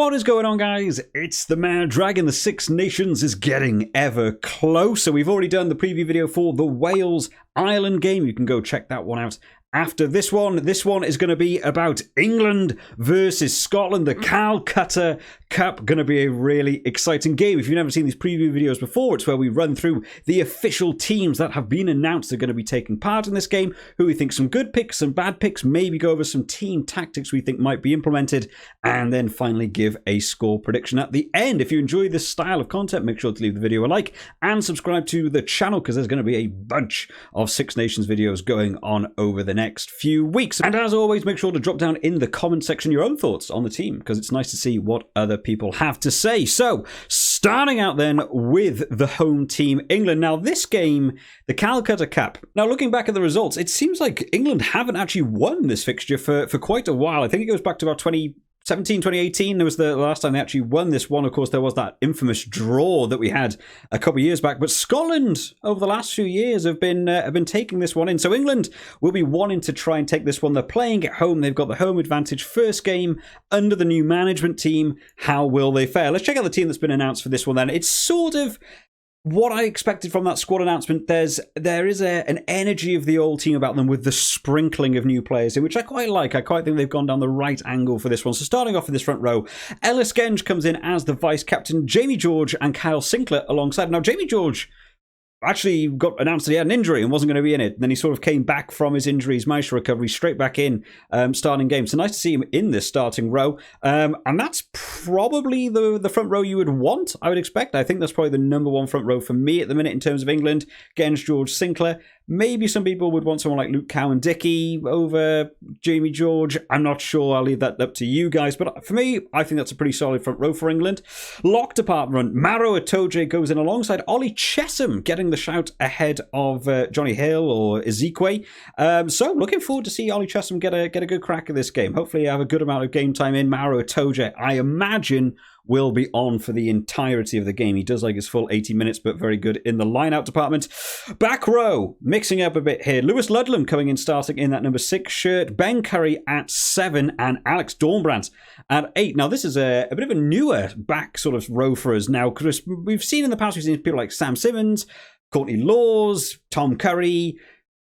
What is going on, guys? It's the Mad Dragon. The Six Nations is getting ever closer. We've already done the preview video for the Wales-Ireland game. You can go check that one out after this one. This one is going to be about England versus Scotland, the Calcutta Cup. Going to be a really exciting game. If you've never seen these preview videos before, it's where we run through the official teams that have been announced are going to be taking part in this game, who we think some good picks, some bad picks, maybe go over some team tactics we think might be implemented, and then finally give a score prediction at the end. If you enjoy this style of content, make sure to leave the video a like and subscribe to the channel, because there's going to be a bunch of Six Nations videos going on over the next few weeks. And as always, make sure to drop down in the comment section your own thoughts on the team, because it's nice to see what other people have to say. So, starting out then with the home team, England. Now, this game, the Calcutta Cup. Now, looking back at the results, it seems like England haven't actually won this fixture for quite a while. I think it goes back to about 2017, 2018, there was the last time they actually won this one. Of course, there was that infamous draw that we had a couple of years back. But Scotland, over the last few years, have been taking this one in. So England will be wanting to try and take this one. They're playing at home. They've got the home advantage. First game under the new management team. How will they fare? Let's check out the team that's been announced for this one then. It's sort of what I expected from that squad announcement. There is an energy of the old team about them, with the sprinkling of new players in, which I quite like. I quite think they've gone down the right angle for this one. So starting off in this front row, Ellis Genge comes in as the vice-captain, Jamie George and Kyle Sinclair alongside. Now, Jamie George actually got announced that he had an injury and wasn't going to be in it. And then he sort of came back from his injuries, managed to recover, straight back in starting game. So nice to see him in this starting row. And that's probably the front row you would want, I would expect. I think that's probably the number one front row for me at the minute in terms of England. Genge, George, Sinclair. Maybe some people would want someone like Luke Cowan-Dickie over Jamie George. I'm not sure. I'll leave that up to you guys. But for me, I think that's a pretty solid front row for England. Lock department, Maro Itoje goes in alongside Ollie Chesham, getting the shout ahead of Johnny Hill or Ezekwe. So looking forward to see Ollie Chesham get a good crack at this game. Hopefully have a good amount of game time in. Maro Itoje, I imagine, will be on for the entirety of the game. He does like his full 80 minutes, but very good in the line-out department. Back row, mixing up a bit here. Lewis Ludlam coming in, starting in that number 6 shirt. Ben Curry at 7 and Alex Dornbrandt at 8. Now, this is a bit of a newer back sort of row for us now, because we've seen in the past, we've seen people like Sam Simmons, Courtney Laws, Tom Curry,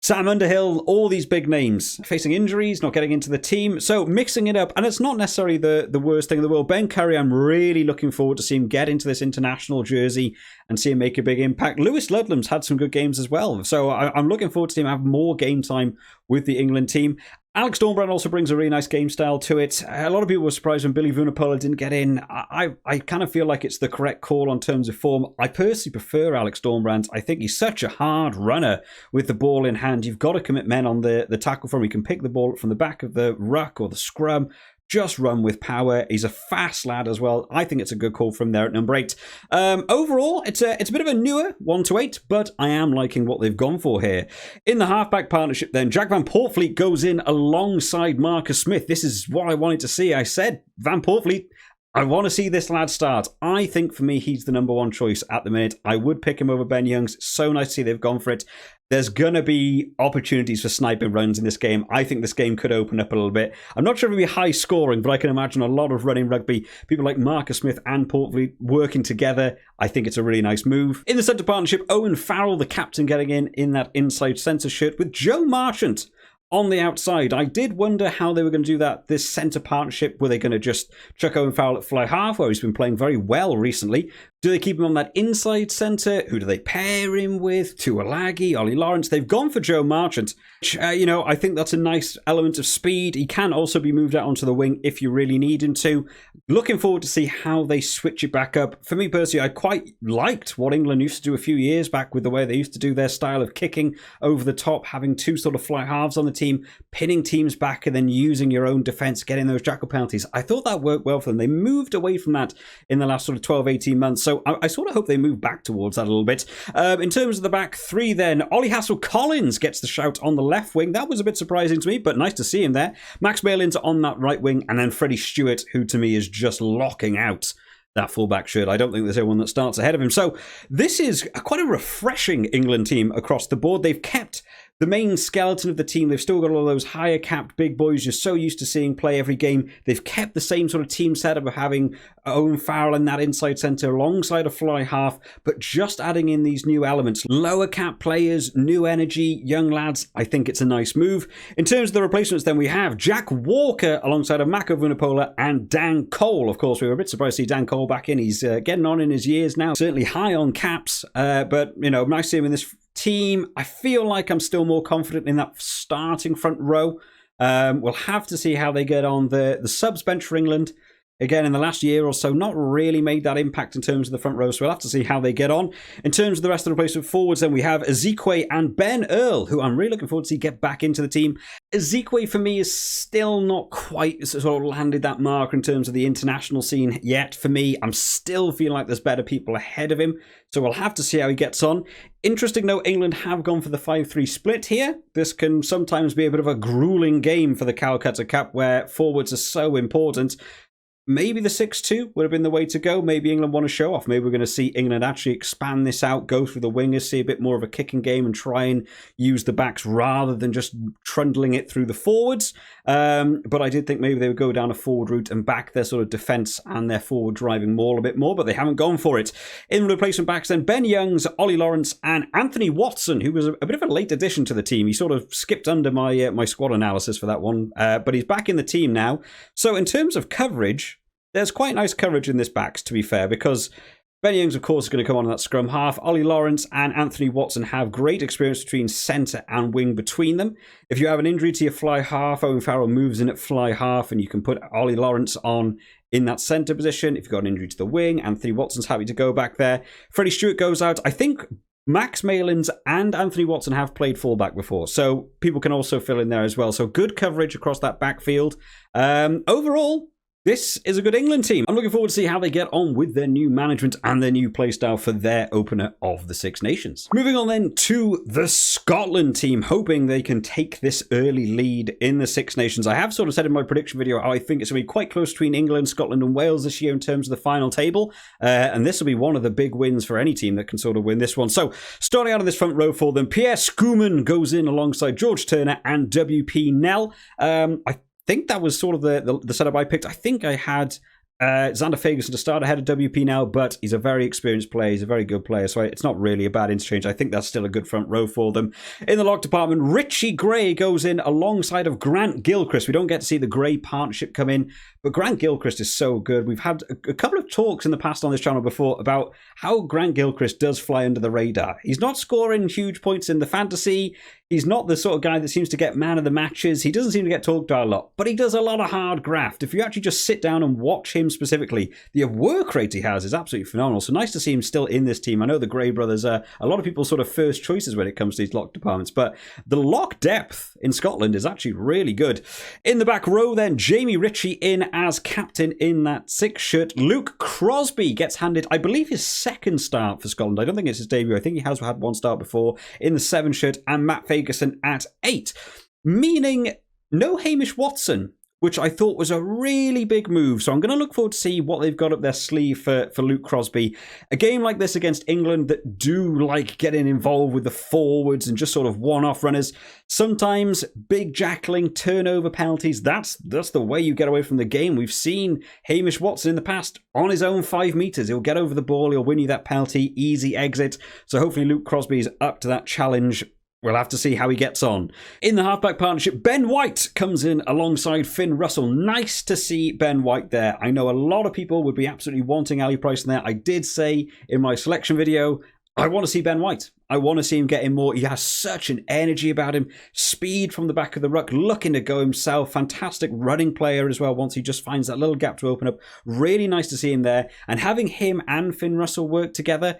Sam Underhill, all these big names facing injuries, not getting into the team. So mixing it up, and it's not necessarily the worst thing in the world. Ben Curry, I'm really looking forward to see him get into this international jersey and see him make a big impact. Lewis Ludlam's had some good games as well. So I'm looking forward to seeing him have more game time with the England team. Alex Dornbrandt also brings a really nice game style to it. A lot of people were surprised when Billy Vunipola didn't get in. I kind of feel like it's the correct call on terms of form. I personally prefer Alex Dornbrandt. I think he's such a hard runner with the ball in hand. You've got to commit men on the tackle from him. He can pick the ball up from the back of the ruck or the scrum. Just run with power. He's a fast lad as well. I think it's a good call from there at number 8. Overall, it's a bit of a newer 1 to 8, but I am liking what they've gone for here. In the halfback partnership then, Jack Van Poortvliet goes in alongside Marcus Smith. This is what I wanted to see. I said, Van Poortvliet, I want to see this lad start. I think for me, he's the number 1 choice at the minute. I would pick him over Ben Youngs. So nice to see they've gone for it. There's going to be opportunities for sniping runs in this game. I think this game could open up a little bit. I'm not sure it'll be high scoring, but I can imagine a lot of running rugby. People like Marcus Smith and Poortvliet working together. I think it's a really nice move. In the centre partnership, Owen Farrell, the captain, getting in that inside centre shirt with Joe Marchant on the outside. I did wonder how they were going to do that, this centre partnership. Were they going to just chuck Owen Farrell at fly half, where he's been playing very well recently? Do they keep him on that inside centre? Who do they pair him with? Tuolagi, Ollie Lawrence. They've gone for Joe Marchant. I think that's a nice element of speed. He can also be moved out onto the wing if you really need him to. Looking forward to see how they switch it back up. For me personally, I quite liked what England used to do a few years back with the way they used to do their style of kicking over the top, having 2 sort of fly halves on the team, pinning teams back and then using your own defence, getting those jackal penalties. I thought that worked well for them. They moved away from that in the last sort of 12, 18 months. So I sort of hope they move back towards that a little bit. In terms of the back 3 then, Ollie Hassel-Collins gets the shout on the left wing. That was a bit surprising to me, but nice to see him there. Max Malin's on that right wing, and then Freddie Stewart, who to me is just locking out that fullback shirt. I don't think there's anyone that starts ahead of him. So this is quite a refreshing England team across the board. They've kept the main skeleton of the team. They've still got all those higher capped big boys you're so used to seeing play every game. They've kept the same sort of team setup of having Owen Farrell in that inside centre alongside a fly half, but just adding in these new elements. Lower cap players, new energy, young lads. I think it's a nice move. In terms of the replacements, then we have Jack Walker alongside of Mako Vunipola and Dan Cole. Of course, we were a bit surprised to see Dan Cole back in. He's getting on in his years now. Certainly high on caps, but, you know, nice to see him in this team. I feel like I'm still more confident in that starting front row. We'll have to see how they get on. The subs bench for England, again, in the last year or so, not really made that impact in terms of the front row, so we'll have to see how they get on. In terms of the rest of the replacement forwards, then we have Ezekwe and Ben Earl, who I'm really looking forward to see get back into the team. Ezekwe, for me, is still not quite sort of landed that mark in terms of the international scene yet. For me, I'm still feeling like there's better people ahead of him, so we'll have to see how he gets on. Interesting, though, England have gone for the 5-3 split here. This can sometimes be a bit of a grueling game for the Calcutta Cup, where forwards are so important. Maybe the 6-2 would have been the way to go. Maybe England want to show off. Maybe we're going to see England actually expand this out, go through the wingers, see a bit more of a kicking game and try and use the backs rather than just trundling it through the forwards. But I did think maybe they would go down a forward route and back their sort of defence and their forward driving maul a bit more, but they haven't gone for it. In the replacement backs then, Ben Youngs, Ollie Lawrence and Anthony Watson, who was a bit of a late addition to the team. He sort of skipped under my squad analysis for that one, but he's back in the team now. So in terms of coverage, there's quite nice coverage in this backs, to be fair, because Ben Youngs, of course, is going to come on in that scrum half. Ollie Lawrence and Anthony Watson have great experience between centre and wing between them. If you have an injury to your fly half, Owen Farrell moves in at fly half and you can put Ollie Lawrence on in that centre position. If you've got an injury to the wing, Anthony Watson's happy to go back there. Freddie Stewart goes out. I think Max Malins and Anthony Watson have played fullback before, so people can also fill in there as well. So good coverage across that backfield. Overall, this is a good England team. I'm looking forward to see how they get on with their new management and their new playstyle for their opener of the Six Nations. Moving on then to the Scotland team, hoping they can take this early lead in the Six Nations. I have sort of said in my prediction video how I think it's going to be quite close between England, Scotland and Wales this year in terms of the final table. And this will be one of the big wins for any team that can sort of win this one. So starting out of this front row for them, Pierre Schoeman goes in alongside George Turner and WP Nell. I think that was sort of the setup I picked. I think I had Xander Ferguson to start ahead of WP now, but he's a very experienced player. He's a very good player, so it's not really a bad interchange. I think that's still a good front row for them. In the lock department, Richie Gray goes in alongside of Grant Gilchrist. We don't get to see the Gray partnership come in, but Grant Gilchrist is so good. We've had a couple of talks in the past on this channel before about how Grant Gilchrist does fly under the radar. He's not scoring huge points in the fantasy. He's not the sort of guy that seems to get man of the matches. He doesn't seem to get talked about a lot, but he does a lot of hard graft. If you actually just sit down and watch him specifically, the work rate he has is absolutely phenomenal. So nice to see him still in this team. I know the Gray brothers are a lot of people's sort of first choices when it comes to these lock departments, but the lock depth in Scotland is actually really good. In the back row then, Jamie Ritchie in as captain in that 6 shirt. Luke Crosby gets handed, I believe, his second start for Scotland. I don't think it's his debut. I think he has had one start before in the 7 shirt, and Matt Ferguson at 8. Meaning no Hamish Watson, which I thought was a really big move. So I'm going to look forward to see what they've got up their sleeve for Luke Crosby. A game like this against England that do like getting involved with the forwards and just sort of one-off runners. Sometimes big jackling, turnover penalties. That's the way you get away from the game. We've seen Hamish Watson in the past on his own 5 meters. He'll get over the ball. He'll win you that penalty. Easy exit. So hopefully Luke Crosby is up to that challenge. We'll have to see how he gets on. In the halfback partnership, Ben White comes in alongside Finn Russell. Nice to see Ben White there. I know a lot of people would be absolutely wanting Ali Price in there. I did say in my selection video, I want to see Ben White. I want to see him getting more. He has such an energy about him. Speed from the back of the ruck, looking to go himself. Fantastic running player as well once he just finds that little gap to open up. Really nice to see him there. And having him and Finn Russell work together,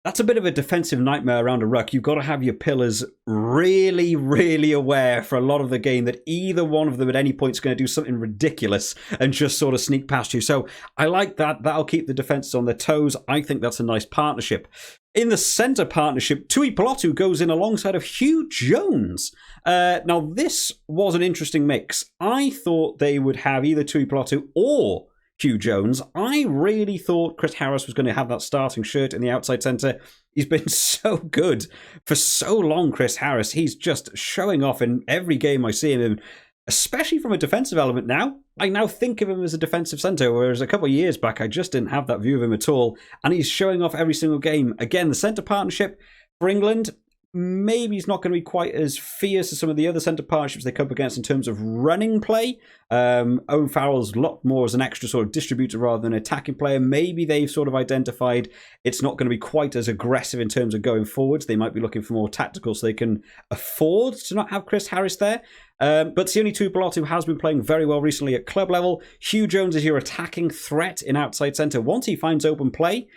that's a bit of a defensive nightmare around a ruck. You've got to have your pillars really, really aware for a lot of the game that either one of them at any point is going to do something ridiculous and just sort of sneak past you. So I like that. That'll keep the defenses on their toes. I think that's a nice partnership. In the centre partnership, Tui Pelotu goes in alongside of Hugh Jones. Now, this was an interesting mix. I thought they would have either Tui Pelotu or Hugh Jones. I really thought Chris Harris was going to have that starting shirt in the outside centre. He's been so good for so long, Chris Harris. He's just showing off in every game I see him in, especially from a defensive element now. I now think of him as a defensive centre, whereas a couple of years back I just didn't have that view of him at all. And he's showing off every single game. Again, the centre partnership for England, maybe he's not going to be quite as fierce as some of the other centre partnerships they come up against in terms of running play. Owen Farrell's a lot more as an extra sort of distributor rather than an attacking player. Maybe they've sort of identified it's not going to be quite as aggressive in terms of going forwards. They might be looking for more tactical so they can afford to not have Chris Harris there. But Sione Tuipulotu has been playing very well recently at club level. Hugh Jones is your attacking threat in outside centre. Once he finds open play,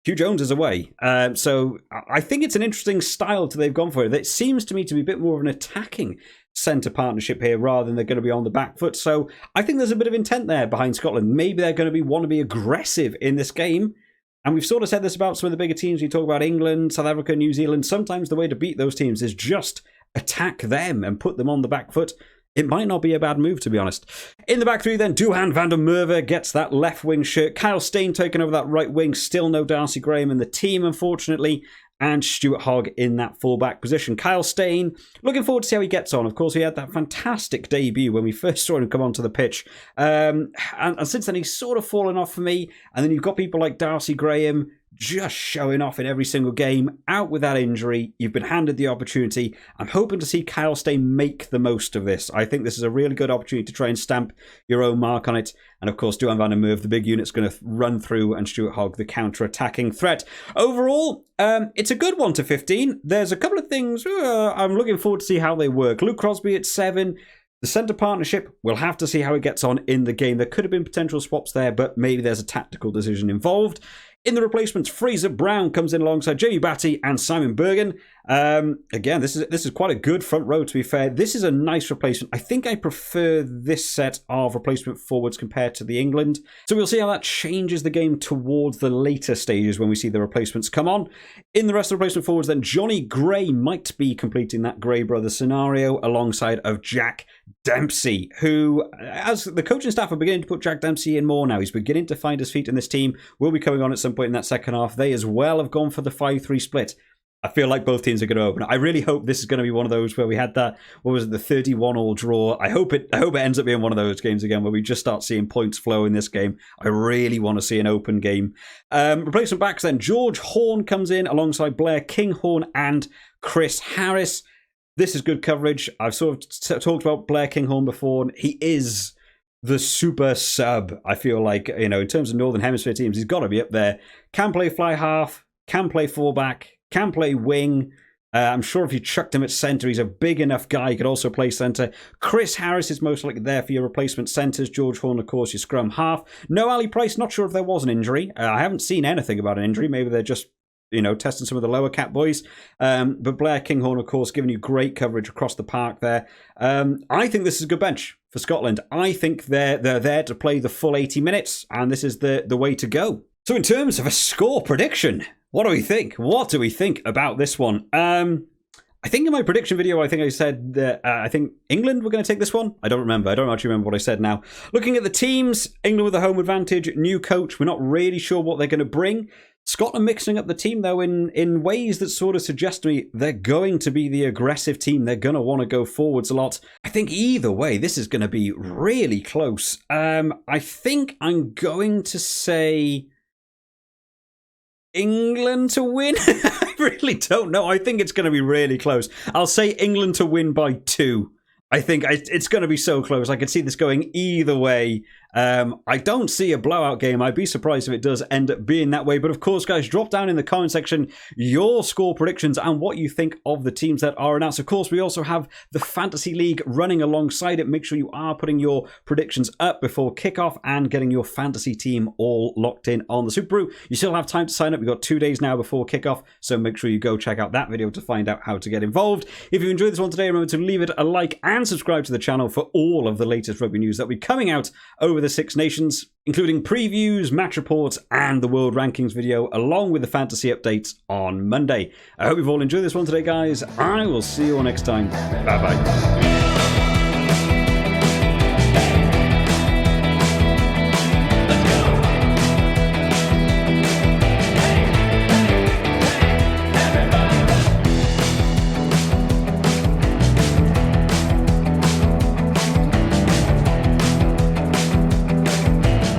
Hugh Jones is away. So I think it's an interesting style they've gone for it. It seems to me to be a bit more of an attacking centre partnership here rather than they're going to be on the back foot. So I think there's a bit of intent there behind Scotland. Maybe they're going to want to be aggressive in this game. And we've sort of said this about some of the bigger teams. We talk about England, South Africa, New Zealand. Sometimes the way to beat those teams is just attack them and put them on the back foot. It might not be a bad move, to be honest. In the back three, then, Duhan van der Merwe gets that left wing shirt. Kyle Steyn taking over that right wing. Still no Darcy Graham in the team, unfortunately. And Stuart Hogg in that fullback position. Kyle Steyn, looking forward to see how he gets on. Of course, he had that fantastic debut when we first saw him come onto the pitch. And since then, he's sort of fallen off for me. And then you've got people like Darcy Graham just showing off in every single game, out with that injury. You've been handed the opportunity. I'm hoping to see Kyle Steyn make the most of this. I think this is a really good opportunity to try and stamp your own mark on it. And of course, Duhan van der Merwe, the big unit's going to run through, and Stuart Hogg, the counter-attacking threat. Overall, it's a good 1 to 15. There's a couple of things I'm looking forward to see how they work. Luke Crosby at 7. The centre partnership, we'll have to see how it gets on in the game. There could have been potential swaps there, but maybe there's a tactical decision involved. In the replacements, Fraser Brown comes in alongside Jamie Batty and Simon Bergen. Again, this is quite a good front row, to be fair. This is a nice replacement. I think I prefer this set of replacement forwards compared to the England. So we'll see how that changes the game towards the later stages when we see the replacements come on. In the rest of the replacement forwards, then, Johnny Gray might be completing that Gray Brothers scenario alongside of Jack Dempsey, who, as the coaching staff are beginning to put Jack Dempsey in more now, he's beginning to find his feet in this team. Will be coming on at some point in that second half. They as well have gone for the 5-3 split. I feel like both teams are going to open. I really hope this is going to be one of those where we had that, what was it, the 31-all draw. I hope it ends up being one of those games again where we just start seeing points flow in this game. I really want to see an open game. Replacement backs then. George Horn comes in alongside Blair Kinghorn and Chris Harris. This is good coverage. I've sort of talked about Blair Kinghorn before. He is the super sub, I feel like, in terms of Northern Hemisphere teams. He's got to be up there. Can play fly half, can play fullback, can play wing. I'm sure if you chucked him at centre, he's a big enough guy. He could also play centre. Chris Harris is most likely there for your replacement centres. George Horn, of course, your scrum half. No Ali Price, not sure if there was an injury. I haven't seen anything about an injury. Maybe they're just testing some of the lower cap boys. But Blair Kinghorn, of course, giving you great coverage across the park there. I think this is a good bench for Scotland. I think they're there to play the full 80 minutes, and this is the way to go. So in terms of a score prediction, what do we think? What do we think about this one? I think in my prediction video, I think I said that I think England were going to take this one. I don't remember. I don't actually remember what I said now. Looking at the teams, England with a home advantage, new coach. We're not really sure what they're going to bring. Scotland mixing up the team, though, in ways that sort of suggest to me they're going to be the aggressive team. They're going to want to go forwards a lot. I think either way, this is going to be really close. I think I'm going to say England to win. I really don't know. I think it's going to be really close. I'll say England to win by 2. I think it's going to be so close. I could see this going either way. I don't see a blowout game. I'd be surprised if it does end up being that way. But of course, guys, drop down in the comment section your score predictions and what you think of the teams that are announced. Of course, we also have the Fantasy League running alongside it. Make sure you are putting your predictions up before kickoff and getting your fantasy team all locked in on the Super Brew. You still have time to sign up. We've got 2 days now before kickoff, so make sure you go check out that video to find out how to get involved. If you enjoyed this one today, remember to leave it a like and subscribe to the channel for all of the latest rugby news that will be coming out over the Six Nations, including previews, match reports, and the world rankings video, along with the fantasy updates on Monday. I hope you've all enjoyed this one today, guys. I will see you all next time. Bye-bye.